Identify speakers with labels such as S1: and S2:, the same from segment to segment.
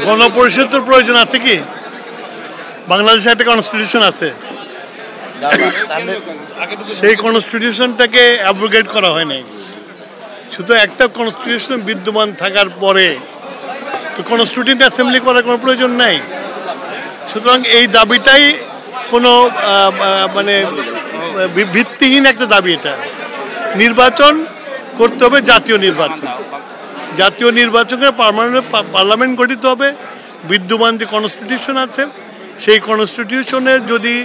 S1: গণপরিষদের প্রয়োজন আছে কি? বাংলাদেশে একটা কনস্টিটিউশন আছে, সেই কনস্টিটিউশনটাকে অ্যাব্রোগেট করা হয় নাই। শুধু একটা কনস্টিটিউশন বিদ্যমান থাকার পরে কনস্টিটিউয়েন্ট অ্যাসেম্বলি করার কোনো প্রয়োজন নাই। সুতরাং এই দাবিটাই কোনো মানে ভিত্তিহীন একটা দাবি। এটা নির্বাচন করতে হবে, জাতীয় নির্বাচন। জাতীয় নির্বাচনে পার্মানেন্ট পার্লামেন্ট গঠিত হবে। বিদ্যমান যে কনস্টিটিউশন আছে সেই কনস্টিটিউশনের যদি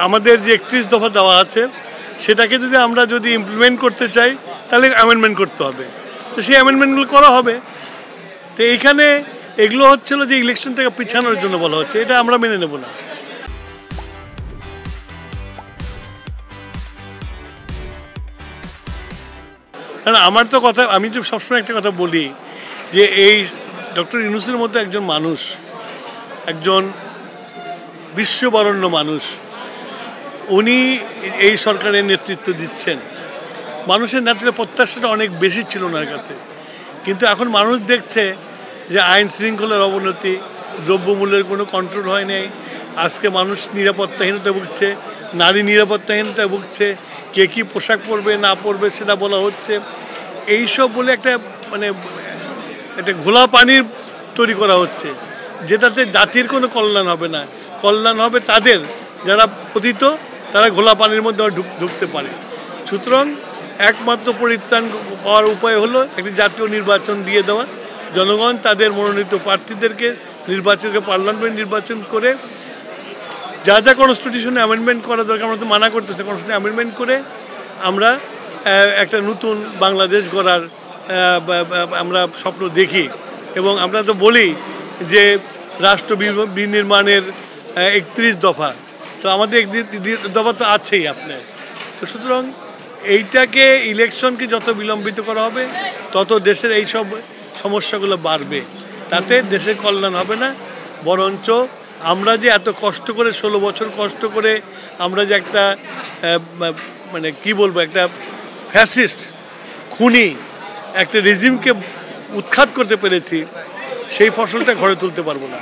S1: আমাদের যে 31 দফা দেওয়া আছে সেটাকে যদি আমরা ইমপ্লিমেন্ট করতে চাই তাহলে অ্যামেন্ডমেন্ট করতে হবে। তো সেই অ্যামেন্ডমেন্টগুলো করা হবে। তো এইখানে এগুলো হচ্ছিল যে ইলেকশন থেকে পিছানোর জন্য বলা হচ্ছে, এটা আমরা মেনে নেব না। কারণ আমার তো কথা, আমি তো সবসময় একটা কথা বলি যে এই ডক্টর ইউনূসের মতো একজন মানুষ, একজন বিশ্ববরেণ্য মানুষ, উনি এই সরকারের নেতৃত্ব দিচ্ছেন। মানুষের নেতৃত্বের প্রত্যাশাটা অনেক বেশি ছিল ওনার কাছে, কিন্তু এখন মানুষ দেখছে যে আইন শৃঙ্খলার অবনতি, দ্রব্যমূল্যের কোনো কন্ট্রোল হয় নাই। আজকে মানুষ নিরাপত্তাহীনতায় ভুগছে, নারী নিরাপত্তাহীনতায় ভুগছে, কে কী পোশাক পরবে না পরবে সেটা বলা হচ্ছে। এইসব বলে একটা একটা ঘোলা পানির তৈরি করা হচ্ছে, যেটাতে জাতির কোনো কল্যাণ হবে না। কল্যাণ হবে তাদের যারা পতিত, তারা ঘোলা পানির মধ্যে ঢুকতে পারে। সুতরাং একমাত্র পরিত্রাণ পাওয়ার উপায় হলো একটি জাতীয় নির্বাচন দিয়ে দেওয়া। জনগণ তাদের মনোনীত প্রার্থীদেরকে নির্বাচনকে পার্লামেন্ট নির্বাচন করে যা যা কনস্টিটিউশনে অ্যামেন্ডমেন্ট করা দরকার, আমরা তো মানা করতেছে, কনস্টিটিউশন অ্যামেন্ডমেন্ট করে আমরা একটা নতুন বাংলাদেশ গড়ার আমরা স্বপ্ন দেখি। এবং আমরা তো বলি যে রাষ্ট্র বিনির্মাণের 31 দফা, তো আমাদের 31 দফা তো আছেই আপনার। তো সুতরাং এইটাকে, ইলেকশনকে যত বিলম্বিত করা হবে তত দেশের এই সব সমস্যাগুলো বাড়বে, তাতে দেশের কল্যাণ হবে না। বরঞ্চ আমরা যে এত কষ্ট করে 16 বছর কষ্ট করে আমরা যে একটা মানে কি বলবো, একটা ফ্যাসিস্ট খুনি একটা রেজিমকে উৎখাত করতে পেরেছি, সেই ফসলটা ঘরে তুলতে পারবো না।